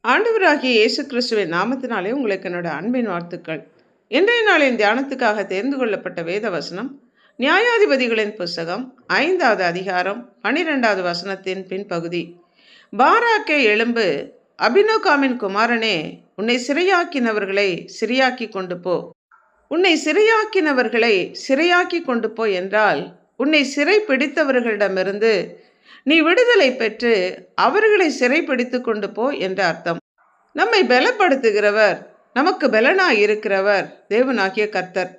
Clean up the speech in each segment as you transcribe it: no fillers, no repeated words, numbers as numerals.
ஆண்டவராகிய இயேசு கிறிஸ்துவின் நாமத்தினாலே உங்களுக்கு என்னோட அன்பின் வாழ்த்துக்கள். இன்றைய நாளின் தியானத்துக்காக தேர்ந்து கொள்ளப்பட்ட வேத வசனம் நியாயாதிபதிகளின் புஸ்தகம் 5வது அதிகாரம் 12வது வசனத்தின் பின்பகுதி. பாராக்கே எழும்பு, அபினோகாமின் குமாரனே, உன்னை சிறையாக்கினவர்களை சிறையாக்கி கொண்டு போ. உன்னை சிறையாக்கினவர்களை சிறையாக்கி கொண்டு போ என்றால், உன்னை சிறை பிடித்தவர்களிடமிருந்து நீ விடுதலை பெற்று அவர்களை சிறைப்பிடித்து கொண்டு போ என்ற அர்த்தம். நம்மை பலப்படுத்துகிறவர், நமக்கு பலனாய் இருக்கிறவர் தேவனாகிய கர்த்தர்.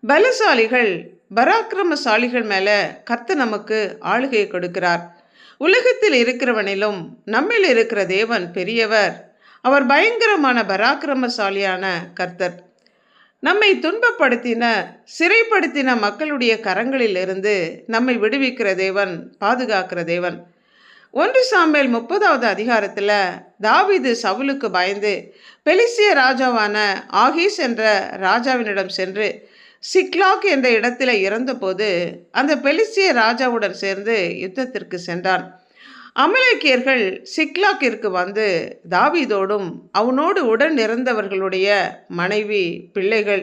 பலசாலிகள், பராக்கிரமசாலிகள் மேல கர்த்தர் நமக்கு ஆளுகையை கொடுக்கிறார். உலகத்தில் இருக்கிறவனிலும் நம்மில் இருக்கிற தேவன் பெரியவர். அவர் பயங்கரமான பராக்கிரமசாலியான கர்த்தர். நம்மை துன்பப்படுத்தின, சிறைப்படுத்தின மக்களுடைய கரங்களில் இருந்து நம்மை விடுவிக்கிற தேவன், பாதுகாக்கிற தேவன். 1 சாமுவேல் 30வது அதிகாரத்தில் தாவீது சவுலுக்கு பயந்து பெலிஸ்திய ராஜாவான ஆகீஸ் என்ற ராஜாவினிடம் சென்று சிக்லாக் என்ற இடத்துல இறந்தபோது அந்த பெலிஸ்திய ராஜாவுடன் சேர்ந்து யுத்தத்திற்கு சென்றான். அமலேக்கியர்கள் சிக்லாக்கிற்கு வந்து தாவீதோடும் அவனோடு உடன் இறந்தவர்களுடைய மனைவி, பிள்ளைகள்,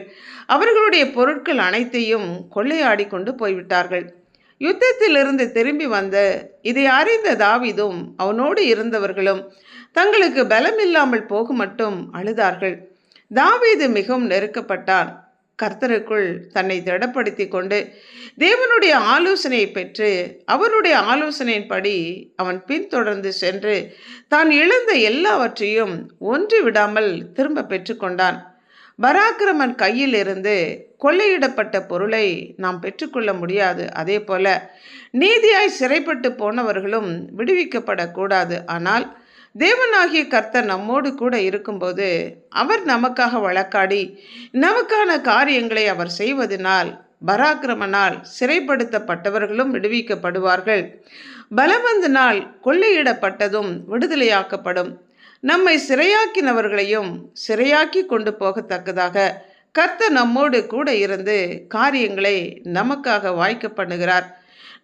அவர்களுடைய பொருட்கள் அனைத்தையும் கொள்ளையாடி கொண்டு போய்விட்டார்கள். யுத்தத்திலிருந்து திரும்பி வந்த இதை அறிந்த தாவீதும் அவனோடு இருந்தவர்களும் தங்களுக்கு பலமில்லாமல் போக மட்டும் அழுதார்கள். தாவீது மிகவும் நெருக்கப்பட்டான். கர்த்தருக்குள் தன்னை திடப்படுத்தி கொண்டு தேவனுடைய ஆலோசனையை பெற்று அவருடைய ஆலோசனையின்படி அவன் பின்தொடர்ந்து சென்று தான் இழந்த எல்லாவற்றையும் ஒன்று விடாமல் திரும்ப பெற்றுக்கொண்டான். பராக்கிரமன் கையில் இருந்து கொள்ளையிடப்பட்ட பொருளை நாம் பெற்றுக்கொள்ள முடியாது. அதே போல நீதியாய் சிறைப்பட்டு போனவர்களும் விடுவிக்கப்படக்கூடாது. ஆனால் தேவனாகிய கர்த்தர் நம்மோடு கூட இருக்கும்போது அவர் நமக்காக வழக்காடி நமக்கான காரியங்களை அவர் செய்வதனால் பராக்கிரமனால் சிறைப்படுத்தப்பட்டவர்களும் விடுவிக்கப்படுவார்கள். பலவந்தனால் கொள்ளையிடப்பட்டதும் விடுதலையாக்கப்படும். நம்மை சிறையாக்கினவர்களையும் சிறையாக்கி கொண்டு போகத்தக்கதாக கர்த்தர் நம்மோடு கூட இருந்து காரியங்களை நமக்காக வாய்க்க பண்ணுகிறார்.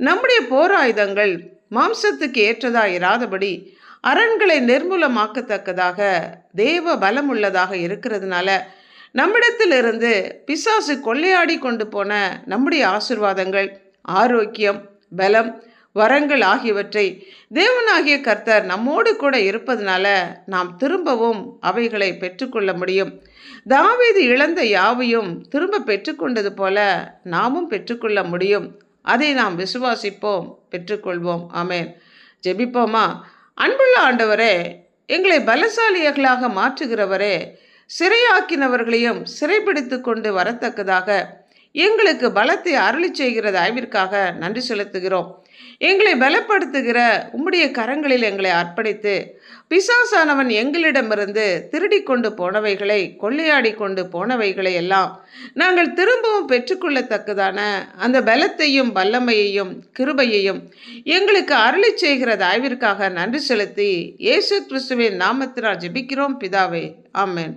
நம்முடைய போராயுதங்கள் மாம்சத்துக்கு ஏற்றதாக இராதபடி அரண்களை நிர்மூலமாக்கத்தக்கதாக தேவ பலம் உள்ளதாக இருக்கிறதுனால நம்மிடத்திலிருந்து பிசாசு கொள்ளையாடி கொண்டு போன நம்முடைய ஆசீர்வாதங்கள், ஆரோக்கியம், பலம், வரங்கள் ஆகியவற்றை தேவனாகிய கர்த்தர் நம்மோடு கூட இருப்பதனால நாம் திரும்பவும் அவைகளை பெற்றுக்கொள்ள முடியும். தாவீது இழந்த யாவையும் திரும்ப பெற்றுக்கொண்டது போல நாமும் பெற்றுக்கொள்ள முடியும். அதை நாம் விசுவாசிப்போம், பெற்றுக்கொள்வோம். ஆமென். ஜெபிப்போமா? அன்புள்ள ஆண்டவரே, எங்களை பலசாலிகளாக மாற்றுகிறவரே, சிறையாக்கினவர்களையும் சிறைப்பிடித்து கொண்டு வரத்தக்கதாக எங்களுக்கு பலத்தை அருளி செய்கிற தயவிற்காக நன்றி செலுத்துகிறோம். எங்களை பலப்படுத்துகிற உம்முடைய கரங்களில் எங்களை அர்ப்பணித்து பிசாசானவன் எங்களிடமிருந்து திருடி கொண்டு போனவைகளை, கொள்ளையாடி கொண்டு போனவைகளை எல்லாம் நாங்கள் திரும்பவும் பெற்றுக்கொள்ளத்தக்கதான அந்த பலத்தையும் வல்லமையையும் கிருபையையும் எங்களுக்கு அருளி செய்கிற தயவிற்காக நன்றி செலுத்தி இயேசு கிறிஸ்துவின் நாமத்தினால் ஜெபிக்கிறோம் பிதாவே. ஆமென்.